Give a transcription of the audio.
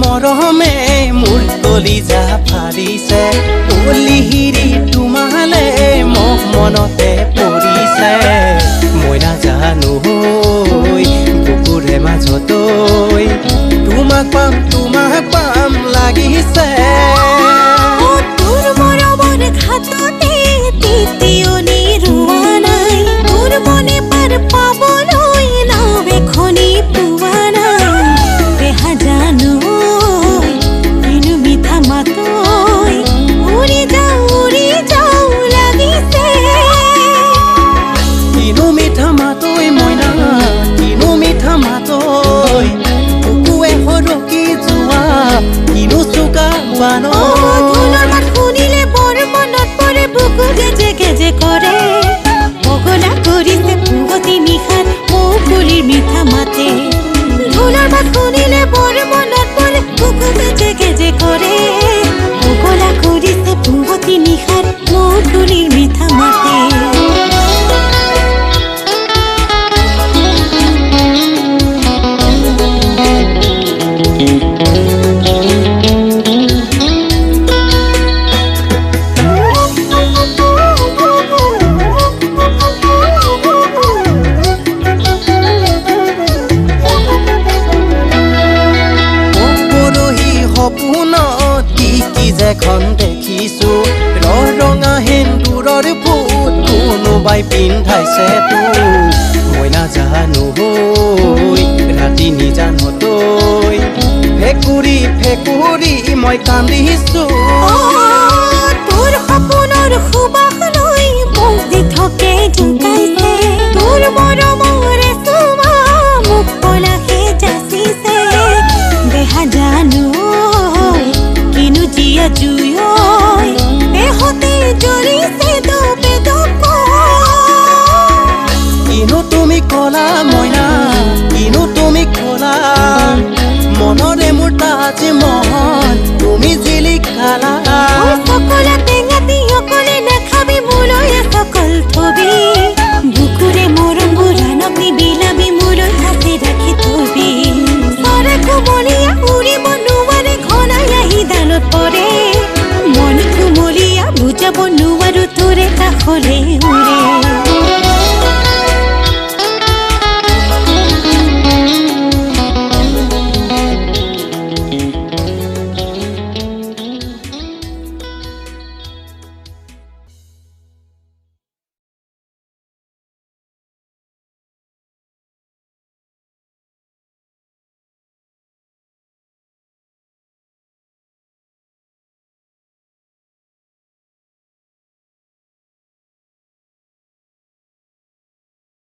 মৰমে মোৰ কলিজা ফাৰিছে কলিহিৰি তোমালে মোক মনতে পৰিছে মই নাজানো বুকুৰে মাজতৈ তোমাক পাম লাগিছে তোৰ মৰমৰ ঘাটতে তিতিয়নি ৰোৱা নাই তোৰ মনে পাৰ পাবলৈ নাও এখনি পোৱা নাই দেহা জানো উৰি যাও লাগিছে কিনো মিঠা মাতৈ মইনা কিনো মিঠা মাতৈ বুকুৱে সৰকি যোৱা কিনো চোকা বান ঢোলৰ মাত শুনিলে বৰ মনত পৰে বুকু গেজে গেজে কৰে পগলা কৰিছে পুৱতি নিশাত মৌকুলিৰ মিঠা মাতে ঢোলৰ মাত শুনিলে বৰ মনত পৰে বুকু গেজে গেজে কৰে পগলা কৰিছে পুৱতি নিশাত মৌকুলিৰ মিঠা মাতে এখন দেখিছো ৰঙা সেন্দুৰৰ ফুট কোনোবাই পিন্ধাইছে তোৰ মই নাজানো ৰাতি নিজানতৈ ফেকুৰি মই কান্দিছো তোৰ সপোনৰ সুবাস লৈ মোক দি থাকে ঢুকাইছে তোৰ মৰমৰে চুমা মোক পলাশে যাচিছে দেহা জানো কিনো জিয়া জুই এহতে জ্বলিছে দপে দপ কিনো তুমি কলা মইনা কিনো তুমি কলা মনৰে মোৰ তাজে মন তুমি জিলিকালা সকলা টেঙাতি অকলে নাখাবি মোলৈ সকল থবি বুকুৰে মৰম বুঢ়ানক নিবিলাবি মোলৈ হাতে ৰাখি থবি চৰাই কোমলীয়া উৰিব নোৱাৰে ঘনাই আহি দালত পৰে মন কোমলীয়া বুজাব নোৱাৰো তোৰে কাষলে উৰে